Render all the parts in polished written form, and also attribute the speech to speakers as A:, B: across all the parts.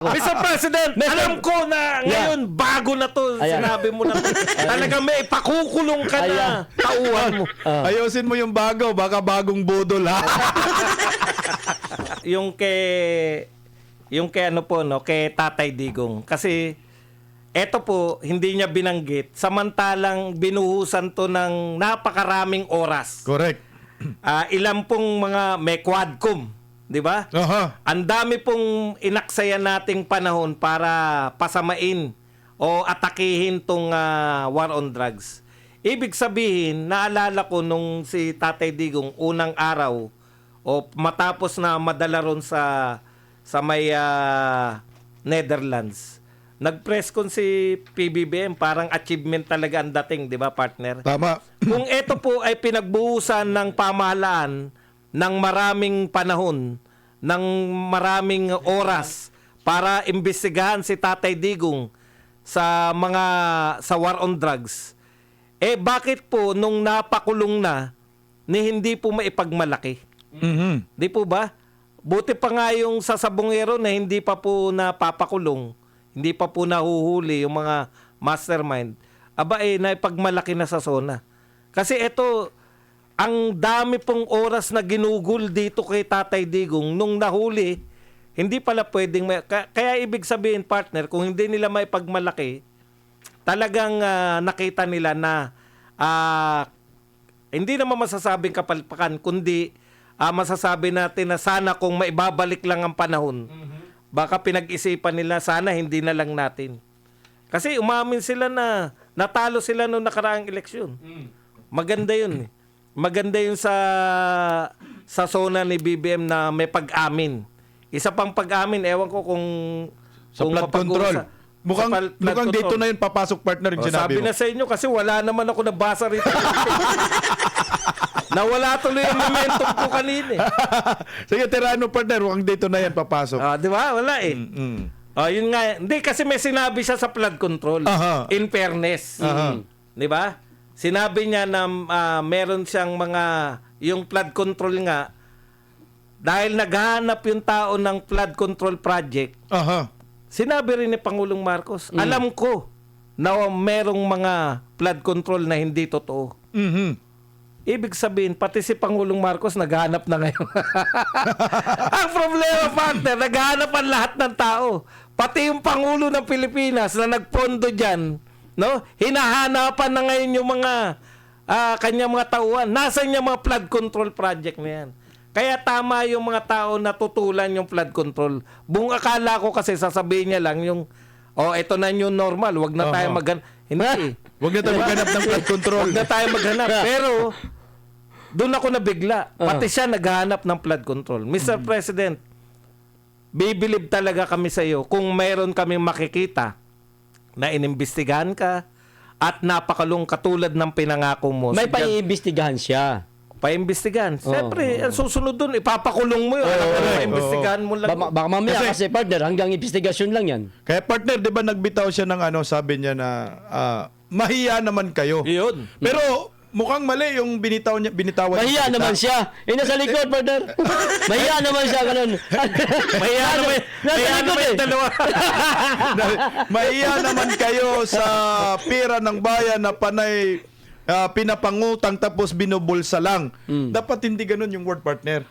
A: Mr. President, alam ko na ngayon bago na to, sinabi mo na to. Talagang may pakukulong ka na tauhan mo.
B: Ayusin mo yung bago, baka bagong budol ha.
A: yung kay ano po no, kay Tatay Digong. Kasi eto po hindi niya binanggit samantalang binuhusan to ng napakaraming oras.
B: Correct.
A: Ilan pong mga may quadcom, 'di ba? Ang dami pong inaksayan nating panahon para pasamain o atakihin tong war on drugs. Ibig sabihin, naalala ko nung si Tatay Digong unang araw o matapos na madala ron sa may Netherlands. Nag-press con si PBBM, parang achievement talaga ang dating, 'di ba, partner?
B: Tama.
A: Kung ito po ay pinagbuhusan ng pamahalaan ng maraming panahon, ng maraming oras para imbestigahan si Tatay Digong sa war on drugs, bakit po nung napakulong na ni hindi po maipagmalaki? Di po ba? Buti pa nga yung sa Sabongero na hindi pa po napapakulong, hindi pa po nahuhuli yung mga mastermind. Naipagmalaki na sa SONA. Kasi ito, ang dami pong oras na ginugol dito kay Tatay Digong nung nahuli, hindi pala pwedeng kaya ibig sabihin, partner, kung hindi nila maipagmalaki, talagang nakita nila na hindi naman masasabing kapalpakan, kundi masasabi natin na sana kung maibabalik lang ang panahon, baka pinag-isipan nila sana hindi na lang natin. Kasi umamin sila na natalo sila noong nakaraang eleksyon. Maganda yun. Maganda yun sa SONA ni BBM na may pag-amin. Isa pang pag-amin, ewan ko kung
B: flood control. Mukhang dito na yun papasok, partner, yung sinabi
A: mo. Sabi na sa inyo kasi wala naman ako nabasa rito. Nawala tuloy yung momentum ko kanina.
B: Sige, Tirano, partner, mukhang dito na yan papasok.
A: Di ba? Wala eh. Yun nga. Hindi, kasi may sinabi siya sa flood control. In fairness. Di ba? Sinabi niya na meron siyang yung flood control nga, dahil naghahanap yung tao ng flood control project, sinabi rin ni Pangulong Marcos, alam ko na merong mga flood control na hindi totoo. Ibig sabihin, pati si Pangulong Marcos naghahanap na ngayon. Ang problema, partner, naghahanap ang lahat ng tao. Pati yung Pangulo ng Pilipinas na nagpondo dyan, no? Hinahanapan na ngayon yung mga kanyang mga tauhan. Nasaan yung mga flood control project na yan? Kaya tama yung mga tao na tutulan yung flood control. Buong akala ko kasi sasabihin niya lang yung, ito na yung normal, wag na tayo maghanap. Hindi.
B: Wag na tayo maghanap ng flood control.
A: Wag na tayo maghanap. Pero, doon ako nabigla. Pati siya naghahanap ng flood control. Mr. President, bibilib talaga kami sa iyo kung mayroon kaming makikita na inimbestigahan ka at napakalong katulad ng pinangako mo.
C: May paiimbestigahan siya.
A: Paimbestigahan. Siyempre, ang susunod doon, ipapakulong mo yun. Paimbestigahan mo lang.
C: Baka mamaya kasi partner, hanggang investigasyon lang yan.
B: Kaya partner, di ba nagbitaw siya ng sabi niya na mahiya naman kayo.
A: Yun.
B: Pero mukhang mali yung binitawan
C: Mahiya naman siya. Nasa likod, partner. Mahiya naman siya, ganun.
A: Mahiya naman.
C: Nasa likod eh.
B: Mahiya naman kayo sa pera ng bayan na panay pinapangutang tapos binubulsa lang. Dapat hindi ganun yung word, partner.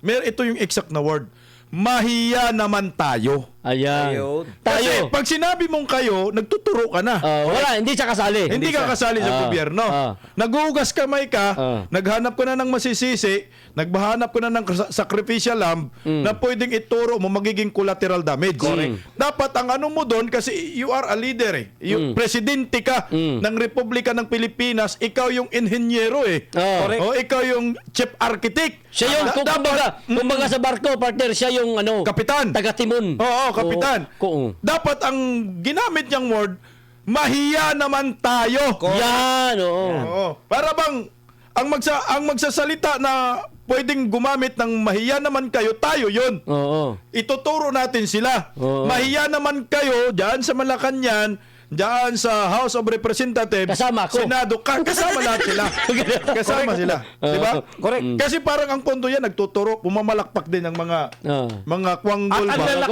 B: Ito yung exact na word. Mahiya naman tayo.
C: Ayan.
B: Kasi pag sinabi mong kayo, nagtuturo ka na.
C: Wala, hindi siya kasali.
B: Hindi ka kasali sa gobyerno. Naghuhugas kamay ka, naghanap ka na ng masisisi, nagbahanap ka na ng sacrificial lamb na pwedeng ituro mo magiging collateral damage. Dapat ang ano mo doon, kasi you are a leader eh. Presidente ka ng Republika ng Pilipinas, ikaw yung inhenyero eh. Ikaw yung chief architect.
C: Siya yung, kumbaga sa barko, partner, siya yung
B: kapitan.
C: Taga-timon.
B: Oo, kapitan. Dapat ang ginamit niyang word, mahiya naman tayo.
C: Yan,
B: Para bang ang magsasalita na pwedeng gumamit ng mahiya naman kayo, tayo yun. Ituturo natin sila. Mahiya naman kayo dyan sa Malacanang diyan sa House of Representatives,
C: Kasama ako.
B: Senado, kasama lahat sila. Kasama sila. Di ba?
A: Correct.
B: Kasi parang ang pondo yan, nagtuturo, pumamalakpak din ang mga kwanggol
A: Ang
B: ba?
A: lalak-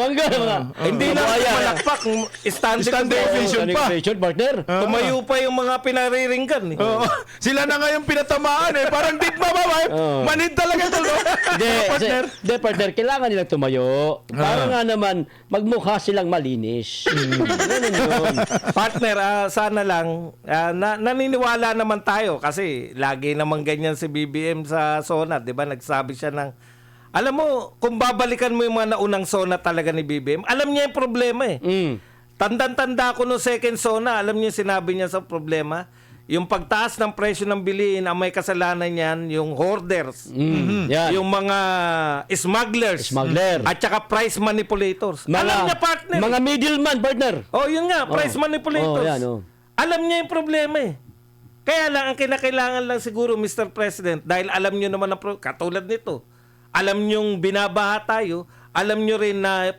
A: Hindi lang malakpak, standing
B: Standing
A: ovation.
B: ovation pa.
C: partner.
A: Tumayo pa yung mga pinariringgan. Eh.
B: Oo. Sila na nga yung pinatamaan parang di ba? Manid talaga ito, no? Partner.
C: Partner, kailangan nilang tumayo. Para nga naman, magmukha silang malinis. Ganun yun.
A: Partner, sana lang, naniniwala naman tayo kasi lagi naman ganyan si BBM sa SONA, di ba? Nagsabi siya ng, alam mo, kung babalikan mo yung mga naunang SONA talaga ni BBM, alam niya yung problema eh. Tandang-tanda ko no second SONA, alam niyo yung sinabi niya sa problema? Yung pagtaas ng presyo ng bilihin, ang may kasalanan niyan, yung hoarders,
C: Yan.
A: yung mga smugglers,
C: Smuggler.
A: at saka price manipulators. Alam niya, partner.
C: Mga middleman, partner.
A: Oh, yun nga, price manipulators.
C: yan,
A: Alam niya yung problema eh. Kaya lang, ang kinakailangan lang siguro, Mr. President, dahil alam niyo naman, katulad nito, alam niyong binabaha tayo, alam niyo rin na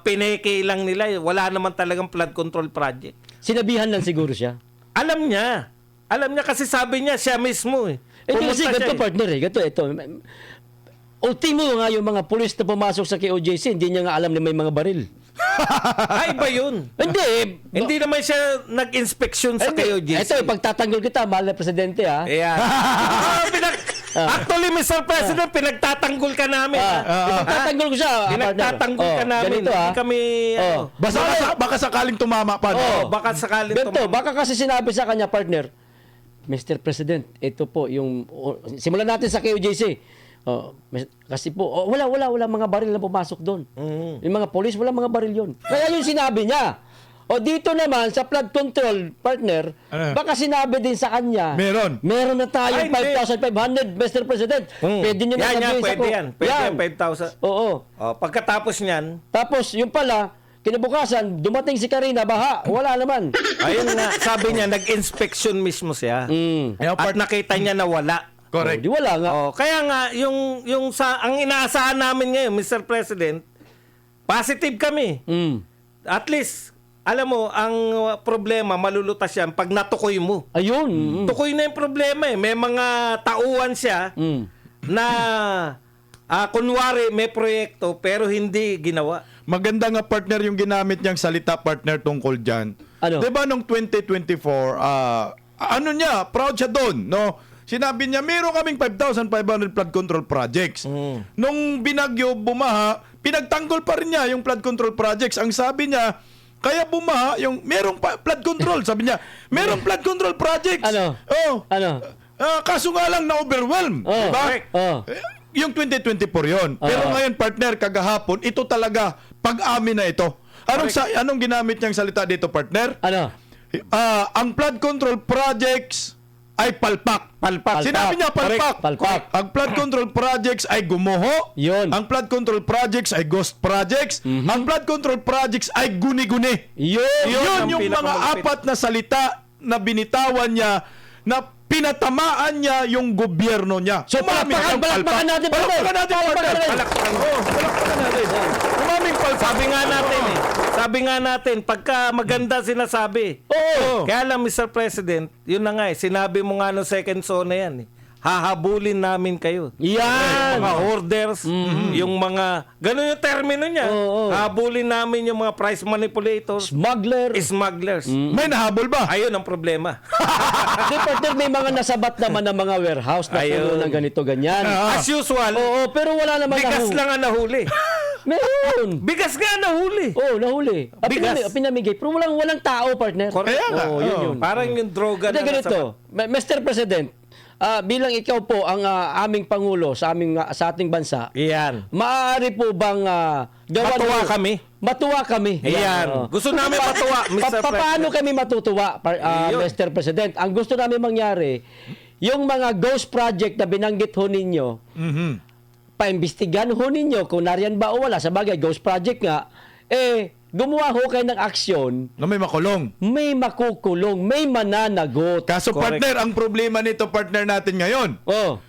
A: pineke lang nila, wala naman talagang flood control project.
C: Sinabihan lang siguro siya.
A: Alam niya. Alam niya kasi sabi niya, siya mismo eh.
C: Kasi
A: Pumunta
C: ganito,
A: siya,
C: partner ito. Ultimo nga yung mga pulis na pumasok sa KOJC, hindi niya nga alam na may mga baril.
A: Ay, ba yun? Hindi naman siya nag-inspection sa KOJC.
C: Ito, pagtatanggol kita, mahal na presidente, ha?
A: Ayan. Actually, Mr. President, pinagtatanggol ka namin.
C: Pinagtatanggol ko siya,
A: Pinagtatanggol ka namin.
C: Ganito, ha?
A: Hindi kami...
B: Baka sakaling tumama pa.
A: baka sakaling
C: Ganito, baka kasi sinabi sa kanya, partner, Mr. President, ito po yung... simulan natin sa KOJC. Kasi po, wala mga baril na pumasok doon. Yung mga polis, wala mga baril yun. Kaya yung sinabi niya. Dito naman, sa flood control, partner, baka sinabi din sa kanya, meron na tayong 5,500, Mr. President. Pwede nyo na sabihin sa ko.
A: Pwede yan, 5,000.
C: Oo.
A: Pagkatapos niyan,
C: Tapos, yung pala, kinabukasan, dumating si Karina, baha, wala naman.
A: ayun nga, sabi niya, nag-inspection mismo siya. At nakita niya na wala.
B: Correct.
C: Di wala nga.
A: Kaya nga, ang inaasahan namin ngayon, Mr. President, positive kami. At least, alam mo, ang problema, malulutas yan pag natukoy mo.
C: Ayun.
A: Tukoy na yung problema eh. May mga tauhan siya na kunwari may proyekto pero hindi ginawa.
B: Maganda nga, partner, yung ginamit niyang salita, partner, tungkol dyan.
C: Ano?
B: Diba nung 2024, proud siya doon, no? Sinabi niya, meron kaming 5,500 flood control projects. Nung binagyo, bumaha, pinagtanggol pa rin niya yung flood control projects. Ang sabi niya, kaya bumaha, merong flood control. Sabi niya, merong flood control projects.
C: Ano? Ano?
B: Kaso nga lang na-overwhelm. Diba? Yung 2024 yon. Pero ngayon, partner, kagahapon, ito talaga, pag-amin na ito. Anong ginamit niyang salita dito, partner?
C: Ano?
B: Ang flood control projects ay palpak. Sinabi niya palpak.
C: Palpak.
B: Ang flood control projects ay gumuho.
C: Yun.
B: Ang flood control projects ay ghost projects. Ang flood control projects ay guni-guni. Yun yung mga
A: pinakamalupit.
B: apat na salita na binitawan niya na pinatamaan niya yung gobyerno niya.
C: So, palakpakan natin, partner.
B: Palakpakan natin, partner. Palakpakan natin. Umaming palpak.
A: Sabi nga natin, pagka maganda sinasabi.
C: Oo.
A: Kaya lang, Mr. President, yun na nga eh, sinabi mo nga no second zone yan eh. Hahabulin namin kayo.
C: Yan.
A: Mga orders, yung mga, ganun yung termino niya. Hahabulin namin yung mga price manipulators, smugglers.
B: May nahabol ba?
A: Ayun ang problema.
C: Kasi partner, may mga nasabat naman ng mga warehouse na puno ng ganito, ganyan.
A: As usual,
C: Oo, pero wala naman
A: bigas lang ang nahuli.
C: Meron.
A: Bigas nga nahuli.
C: Oo, nahuli.
A: Bigas.
C: Pinamigay. Pero walang tao, partner.
B: Kaya nga.
C: Oo, yun.
A: Parang yung droga
C: Hindi,
A: na
C: ganito. Mr. President, bilang ikaw po ang aming Pangulo sa ating bansa,
A: Iyan.
C: maaari po bang
A: Matuwa kami.
C: Matuwa kami.
A: Ayan. Gusto namin matuwa, Mr.
C: Paano kami matutuwa,
A: Yun.
C: Mr. President? Ang gusto namin mangyari, yung mga ghost project na binanggit ho ninyo, paimbestigahan ho ninyo kung nariyan ba o wala. Sa bagay, ghost project nga, gumawa ho kayo ng aksyon,
B: Na may makulong.
C: may makukulong, may mananagot.
B: Kaso,
A: Correct.
B: partner, ang problema nito, partner natin ngayon,
C: Oh.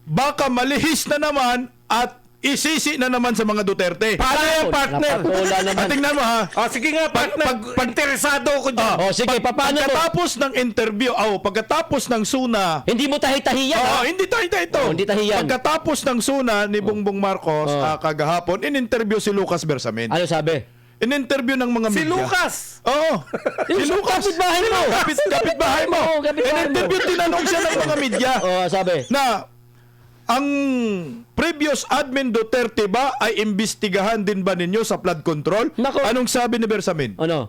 B: baka malihis na naman at isisi na naman sa mga Duterte.
A: Paano yan, partner?
C: Napatula naman.
B: Tingnan mo ha.
A: Sige nga, partner. Interesado ako dyan.
C: Sige, paano mo?
B: Pagkatapos ng interview, pagkatapos ng SUNA,
C: Hindi mo tahi-tahi yan, ha?
B: hindi tayo ito.
C: Hindi tahiyan.
B: Pagkatapos ng SUNA ni Bongbong Marcos kagahapon, in-interview si Lucas Bersamin.
C: Ano sabi?
B: In-interview ng mga
A: Si
B: media.
A: Lucas.
B: Oo. Si Lucas.
C: Kapitbahay mo.
B: Kapitbahay mo.
C: Oo, kapitbahay mo.
B: In-interview, tinanong siya ng mga media
C: Sabi.
B: na ang previous admin Duterte ba ay imbestigahan din ba ninyo sa flood control?
C: Nako.
B: Anong sabi ni Bersamin?
C: Ano?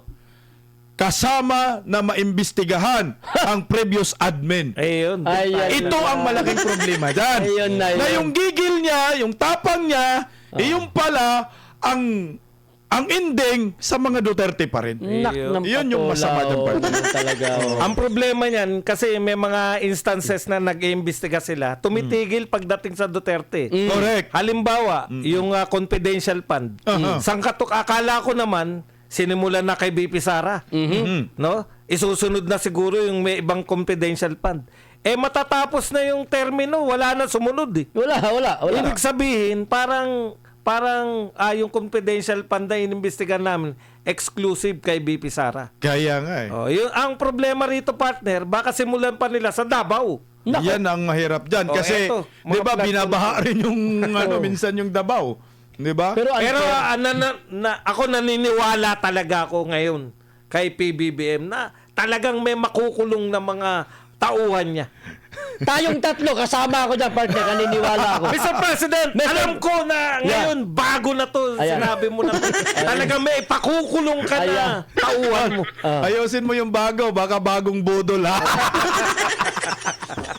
B: Kasama na maimbestigahan ang previous admin.
A: Ayun.
B: Ito ang malaking problema dyan.
C: Ayun na yun.
B: Na yung gigil niya, yung tapang niya, yung pala ang ending sa mga Duterte pa rin.
C: Nak ng
B: Yun yung masama ng partner.
C: Talaga.
A: Ang problema niyan, kasi may mga instances na nag-iimbestiga sila, tumitigil pagdating sa Duterte.
B: Correct.
A: Halimbawa, yung confidential fund. Sangkatok, akala ko naman, sinimulan na kay BP Sara. No? Isusunod na siguro yung may ibang confidential fund. Matatapos na yung termino, wala na sumunod eh.
C: Wala.
A: Ibig sabihin, parang yung confidential fund na inimbestigan namin, exclusive kay BP Sara.
B: Kaya nga eh.
A: Ang problema rito, partner, baka simulan pa nila sa Davao.
B: Yan ang mahirap dyan. Kasi,
A: eto,
B: di
A: mga
B: ba,
A: flood
B: binabaha rin yung minsan yung Davao. Di ba?
C: Pero
A: Ako naniniwala talaga ako ngayon kay PBBM na talagang may makukulong na mga tauhan niya.
C: tayong tatlo, kasama ako dyan, partner. Naniniwala ako.
A: Mr. President, alam ko na ngayon bago na to,
C: Ayan.
A: sinabi mo na to. Talagang may pakukulong ka na
C: Ayan.
A: tauhan mo.
B: Ayusin mo yung bago, baka bagong budol ha.